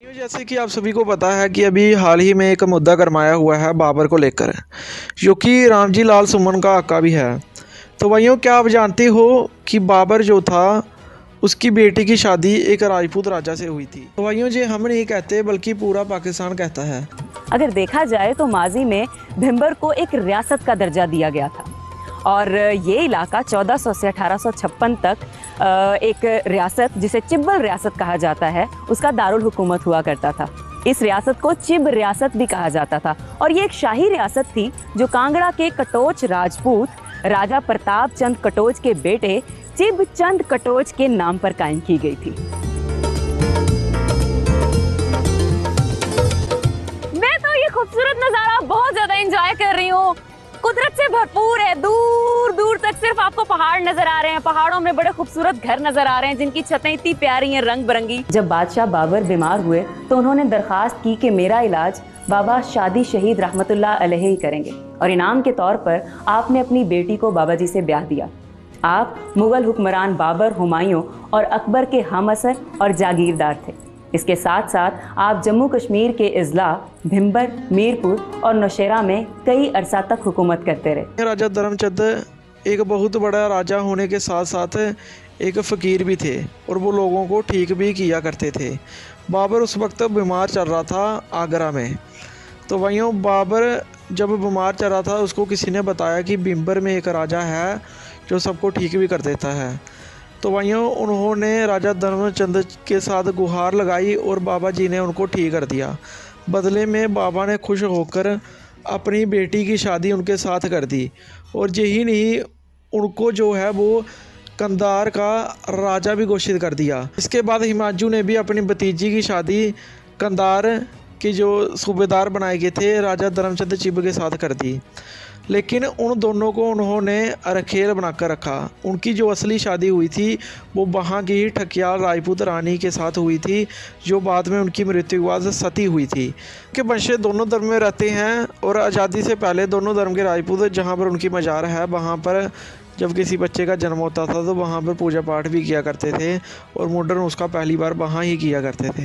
जैसे कि आप सभी को पता है कि अभी हाल ही में एक मुद्दा गरमाया हुआ है बाबर को लेकर, जो कि रामजी लाल सुमन का आका भी है। तो भाइयों, क्या आप जानते हो कि बाबर जो था उसकी बेटी की शादी एक राजपूत राजा से हुई थी। तो भाइयों, ये हम नहीं कहते बल्कि पूरा पाकिस्तान कहता है। अगर देखा जाए तो माजी में भिंबर को एक रियासत का दर्जा दिया गया था और ये इलाका 1400 से 1856 तक एक रियासत जिसे चिब्बल रियासत कहा जाता है उसका दारुल हुकूमत हुआ करता था। इस रियासत को चिब रियासत भी कहा जाता था और ये एक शाही रियासत थी जो कांगड़ा के कटोच राजपूत राजा प्रताप चंद कटोच के बेटे चिब चंद कटोच के नाम पर कायम की गई थी। मैं तो ये खूबसूरत नजारा बहुत ज्यादा एंजॉय कर रही हूँ। कुदरत से भरपूर है, दूर दूर तक सिर्फ आपको पहाड़ नजर आ रहे हैं। पहाड़ों में बड़े खूबसूरत घर नजर आ रहे हैं जिनकी छतें इतनी प्यारी हैं, रंग बिरंगी। जब बादशाह बाबर बीमार हुए तो उन्होंने दरखास्त की कि मेरा इलाज बाबा शादी शहीद रहमतुल्लाह अलैहि ही करेंगे और इनाम के तौर पर आपने अपनी बेटी को बाबा जी से ब्याह दिया। आप मुगल हुक्मरान बाबर, हुमायूं और अकबर के हम असर और जागीरदार थे। इसके साथ साथ आप जम्मू कश्मीर के इजला, भिंबर, मीरपुर और नौशेरा में कई अरसा तक हुकूमत करते रहे। राजा धर्मचंद एक बहुत बड़ा राजा होने के साथ साथ एक फ़कीर भी थे और वो लोगों को ठीक भी किया करते थे। बाबर उस वक्त बीमार चल रहा था आगरा में। तो भाइयों, बाबर जब बीमार चल रहा था उसको किसी ने बताया कि भिंबर में एक राजा है जो सबको ठीक भी कर देता है। तो भाइयों, उन्होंने राजा धर्मचंद के साथ गुहार लगाई और बाबा जी ने उनको ठीक कर दिया। बदले में बाबा ने खुश होकर अपनी बेटी की शादी उनके साथ कर दी और यही नहीं, उनको जो है वो कंधार का राजा भी घोषित कर दिया। इसके बाद हिमांशु ने भी अपनी भतीजी की शादी कंधार के जो सूबेदार बनाए गए थे राजा धर्मचंद चिब के साथ कर दी। लेकिन उन दोनों को उन्होंने अरखेल बनाकर रखा। उनकी जो असली शादी हुई थी वो वहाँ की ठकियाल राजपूत रानी के साथ हुई थी, जो बाद में उनकी मृत्यु के बाद सती हुई थी। के वंशज दोनों धर्म में रहते हैं और आज़ादी से पहले दोनों धर्म के राजपूत जहाँ पर उनकी मज़ार है वहाँ पर जब किसी बच्चे का जन्म होता था तो वहाँ पर पूजा पाठ भी किया करते थे और मुंडन उसका पहली बार वहाँ ही किया करते थे।